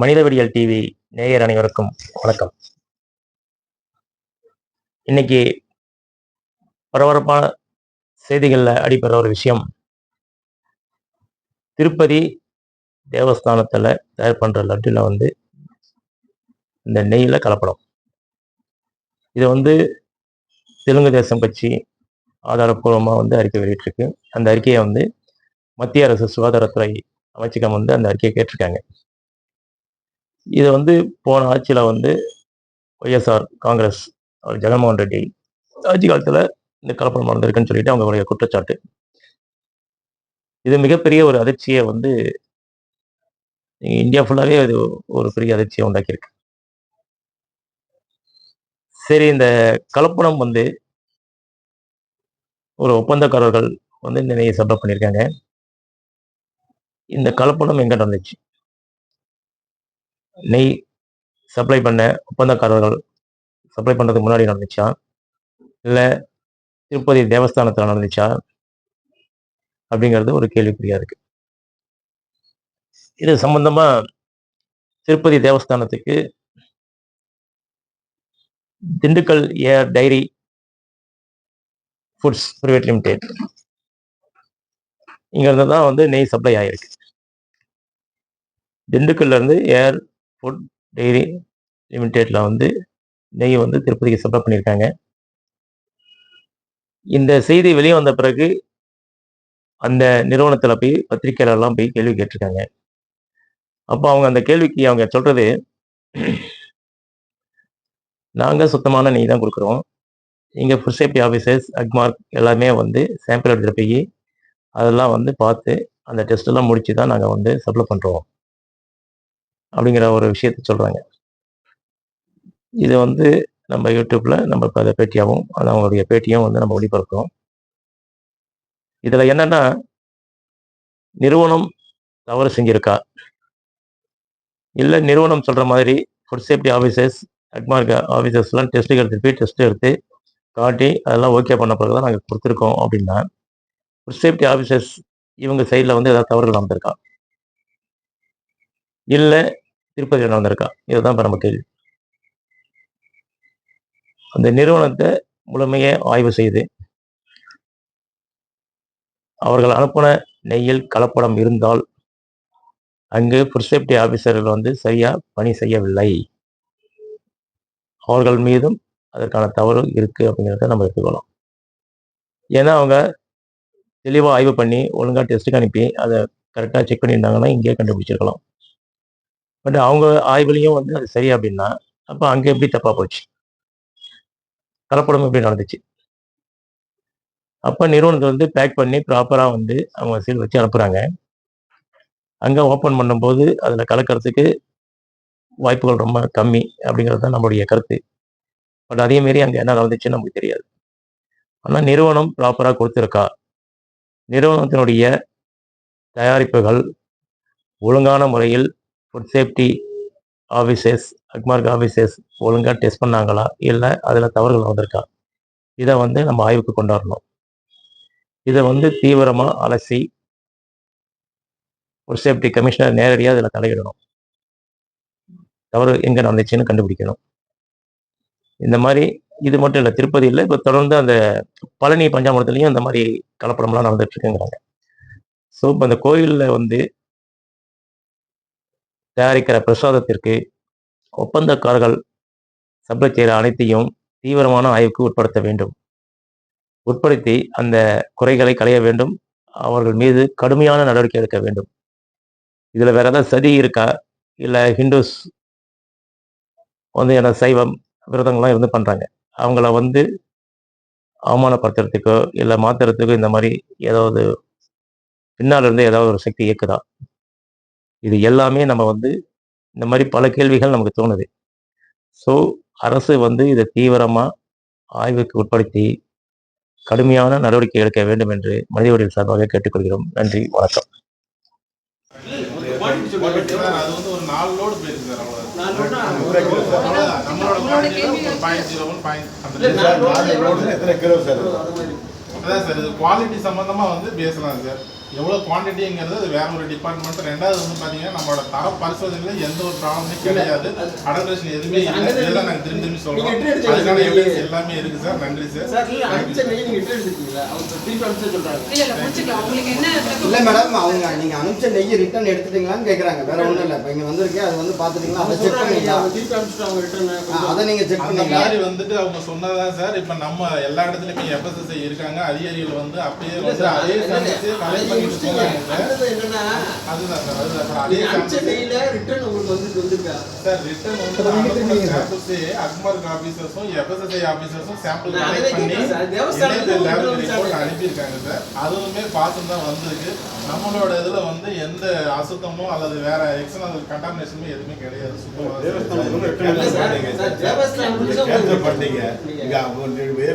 மனிதவடியல் TV நேயர் அனைவருக்கும் வணக்கம். இன்னைக்கு பரபரப்பான செய்திகளில் அடிப்படுற ஒரு விஷயம், திருப்பதி தேவஸ்தானத்தில் தயார் பண்ணுற லட்டுல இந்த நெய்யில் கலப்படம். இதை தெலுங்கு தேசம் கட்சி ஆதாரப்பூர்வமாக அறிக்கை வெளியிட்டிருக்கு. அந்த அறிக்கையை மத்திய அரசு சுகாதாரத்துறை அமைச்சகம் அந்த அறிக்கையை கேட்டிருக்காங்க. இதை போன ஆட்சியில் ஒய்எஸ்ஆர் காங்கிரஸ் ஜெகன்மோகன் ரெட்டி ஆட்சி காலத்தில் இந்த கலப்படம் நடந்திருக்குன்னு சொல்லிட்டு அவங்களுடைய குற்றச்சாட்டு. இது மிகப்பெரிய ஒரு அதிர்ச்சியை இந்தியா ஃபுல்லாகவே அது ஒரு பெரிய அதிர்ச்சியை உண்டாக்கியிருக்கு. சரி, இந்த கலப்படம் ஒரு ஒப்பந்தக்காரர்கள் இந்த நெய்யை சப்ளை பண்ணியிருக்காங்க. இந்த கலப்படம் எங்கே நடந்துச்சு? நெய் சப்ளை பண்ண ஒப்பந்தக்காரர்கள் சப்ளை பண்ணுறதுக்கு முன்னாடி நடந்துச்சா, இல்லை திருப்பதி தேவஸ்தானத்தில் நடந்துச்சா அப்படிங்கிறது ஒரு கேள்விக்குறியா இருக்கு. இது சம்பந்தமா திருப்பதி தேவஸ்தானத்துக்கு திண்டுக்கல் ஏர் டைரி ஃபுட்ஸ் பிரைவேட் லிமிடெட் இங்கிருந்து தான் நெய் சப்ளை ஆயிருக்கு. திண்டுக்கல்ல இருந்து ஏர் ஃபுட் டைரி லிமிடெட்ல நெய் திருப்பதிக்கு சப்ளை பண்ணியிருக்காங்க. இந்த செய்தி வெளியே வந்த பிறகு அந்த நிறுவனத்தில் போய் பத்திரிகையாளர்லாம் போய் கேள்வி கேட்டிருக்காங்க. அப்போ அவங்க அந்த கேள்விக்கு அவங்க சொல்றது, நாங்கள் சுத்தமான நெய் தான் கொடுக்குறோம். இங்கே ஃபுட் சேஃப்டி ஆஃபீஸர்ஸ் அக்மார்க் எல்லாமே சாம்பிள் எடுத்துகிட்டு போய் அதெல்லாம் பார்த்து அந்த டெஸ்ட்டெல்லாம் முடிச்சு தான் நாங்கள் சப்ளை பண்ணுறோம் அப்படிங்கிற ஒரு விஷயத்த சொல்கிறாங்க. இது நம்ம யூடியூப்பில் நம்ம இப்போ அதை பேட்டியாகவும் அவங்களுடைய பேட்டியும் நம்ம ஒளிபரப்புறோம். இதில் என்னென்னா, நிறுவனம் தவறு செஞ்சுருக்கா, இல்லை நிறுவனம் சொல்கிற மாதிரி ஃபுட் சேஃப்டி ஆஃபீஸர்ஸ் அக்மார்க் ஆஃபீஸர்ஸ்லாம் டெஸ்ட் எடுத்து காட்டி அதெல்லாம் ஓகே பண்ண பிறகு தான் நாங்கள் கொடுத்துருக்கோம் அப்படின்னா, ஃபுட் சேஃப்டி ஆஃபீஸர்ஸ் இவங்க சைடில் ஏதாவது தவறுகள் நடந்திருக்கா, இல்லை திருப்பதியில் நடந்திருக்கா? இதுதான் இப்போ நம்ம கேள்வி. அந்த நிறுவனத்தை முழுமையை ஆய்வு செய்து அவர்கள் அனுப்பின நெய்யில் கலப்படம் இருந்தால் அங்கு ஃபுட் சேஃப்டி ஆஃபீஸர்கள் சரியா பணி செய்யவில்லை, அவர்கள் மீதும் அதற்கான தவறு இருக்கு அப்படிங்கிறத நம்ம எடுத்துக்கலாம். ஏன்னா அவங்க தெளிவாக ஆய்வு பண்ணி ஒழுங்காக டெஸ்ட்டுக்கு அனுப்பி அதை கரெக்டாக செக் பண்ணியிருந்தாங்கன்னா இங்கேயே கண்டுபிடிச்சிருக்கலாம். பட் அவங்க ஆய்வுலையும் அது சரி அப்படின்னா அப்போ அங்கே எப்படி தப்பாக போச்சு, கலப்படம் எப்படி நடந்துச்சு? அப்போ நிறுவனத்தை பேக் பண்ணி ப்ராப்பராக அவங்க சீல் வச்சு அனுப்புகிறாங்க. அங்கே ஓப்பன் பண்ணும்போது அதில் கலக்கிறதுக்கு வாய்ப்புகள் ரொம்ப கம்மி அப்படிங்கிறது தான் நம்மளுடைய கருத்து. பட் அதே மாரி அங்கே என்ன நடந்துச்சுன்னு நமக்கு தெரியாது. ஆனால் நிறுவனம் ப்ராப்பராக கொடுத்துருக்கா, நிறுவனத்தினுடைய தயாரிப்புகள் ஒழுங்கான முறையில் food safety officers Agmark officers ஒழுங்காக டெஸ்ட் பண்ணாங்களா, இல்லை அதில் தவறுகள் வந்திருக்கா, இதை நம்ம ஆய்வுக்கு கொண்டாடணும். இதை தீவிரமாக அலசி ஃபுட் சேஃப்டி கமிஷனர் நேரடியாக இதில் தலையிடணும், தவறு எங்கே நடந்துச்சுன்னு கண்டுபிடிக்கணும். இந்த மாதிரி இது மட்டும் இல்லை, திருப்பதியில் இப்போ தொடர்ந்து அந்த பழனி பஞ்சாமிரத்துலையும் இந்த மாதிரி கலப்படம்லாம் நடந்துட்டு இருக்குங்கிறாங்க. ஸோ இப்போ அந்த கோயிலில் தயாரிக்கிற பிரசாதத்திற்கு ஒப்பந்தக்காரர்கள் சப்ளை செய்கிற அனைத்தையும் தீவிரமான ஆய்வுக்கு உட்படுத்த வேண்டும், உட்படுத்தி அந்த குறைகளை களைய வேண்டும், அவர்கள் மீது கடுமையான நடவடிக்கை எடுக்க வேண்டும். இதில் வேற ஏதாவது சதி இருக்கா, இல்லை ஹிந்துஸ் என்ன சைவம் விரதங்கள்லாம் இருந்து பண்ணுறாங்க, அவங்கள அவமானப்படுத்துறதுக்கோ இல்லை மாத்துறதுக்கோ இந்த மாதிரி ஏதாவது பின்னால் இருந்து ஏதாவது ஒரு சக்தி இயக்குதா? இது எல்லாமே நம்ம இந்த மாதிரி பல கேள்விகள் நமக்கு தோணுது. ஸோ அரசு இதை தீவிரமாக ஆய்வுக்கு உட்படுத்தி கடுமையான நடவடிக்கை எடுக்க வேண்டும் என்று மனித உரிமை சார்பாக கேட்டுக்கொள்கிறோம். நன்றி, வணக்கம். குவாலிட்டி சம்பந்தமா பேசலாம் சார். எவ்வளோ குவான்டிட்டிங்கிறது அது வேற ஒரு டிபார்ட்மெண்ட். ரெண்டாவது வந்து பார்த்தீங்கன்னா நம்மளோட தர பரிசோதனையில் எந்த ஒரு ப்ராப்ளமே கிடையாது, அடல்ட்ரேஷன் எதுவுமே இல்லை. இதுதான் நாங்கள் திரும்பி திரும்பி சொல்கிறோம். அதுக்கான எவிடன்ஸ் எல்லாமே இருக்கு சார். நன்றி சார். இல்லை மேடம், அவங்க நீங்கள் அனுப்பிச்ச நெய் ரிட்டர்ன் எடுத்துட்டீங்களான்னு கேட்குறாங்க. வேற ஒன்றும் இல்லை. இப்போ இங்கே வந்திருக்கேன், அது வந்து பார்த்துட்டீங்களா, அதை செக் பண்ணிங்களா, அதை நீங்கள் செக் அந்த பண்ணீங்களா? மாதிரி வந்துட்டு அவங்க சொன்னதான் சார். இப்போ நம்ம எல்லா இடத்துலையுமே FSSAI இருக்காங்க, அதிகாரிகள் வந்து அப்படியே வந்து அதே சமைச்சு கலெக்ட் பண்ணிட்டு போறாங்க சார். அதுதான் சார், அதுதான் சார். அதே ரிட்டர்ன் உங்களுக்கு வந்துருக்கா சார்? ரிட்டர்ன் வந்து சாம்பிள்ஸே அக்மார்க் ஆஃபீஸர்ஸும் FSSAI ஆஃபீஸர்ஸும் சாம்பிள் கலெக்ட் பண்ணி லேபுக்கு ரிப்போர்ட் அனுப்பியிருக்காங்க சார். அதுவுமே பாசம் தான் வந்திருக்கு. நம்மளோட இதுல வந்து எந்த அசுத்தமோ அல்லது வேற எக்ஸ்டர்னல் கண்டாமினேஷனுமே எதுவுமே கிடையாது. சுத்தமாக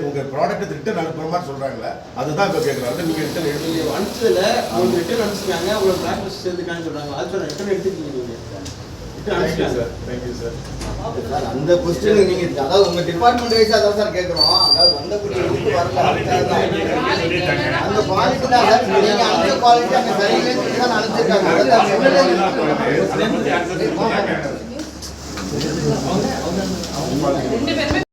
உங்க ப்ராடக்ட் ரிட்டர்ன் அனுப்புற மாதிரி சொல்றாங்களே, அதுதான் இப்ப கேட்கறாங்க. நீங்க ரிட்டர்ன் எடுத்து அனுப்பிச்சதுல உங்களுக்கு ரிட்டர்ன் அனுப்பிச்சிருக்காங்க, உங்களுக்கு பிளாக் லிஸ்ட் சேர்த்துக்கான்னு சொல்றாங்க. அது சொல்றேன், ரிட்டர்ன் எடுத்துக்கீங்க அந்த கொஸ்டின் நீங்க, அதாவது உங்க டிபார்ட்மெண்ட் வைஸ் அதான் சார் கேட்குறோம். அதாவது வந்த குட்டி வரல, அந்த குவாலிட்டி தான் சார். நீங்க அந்த குவாலிட்டி அங்கே சரியில்லைன்னு தான் அனுப்பிச்சிருக்காங்க.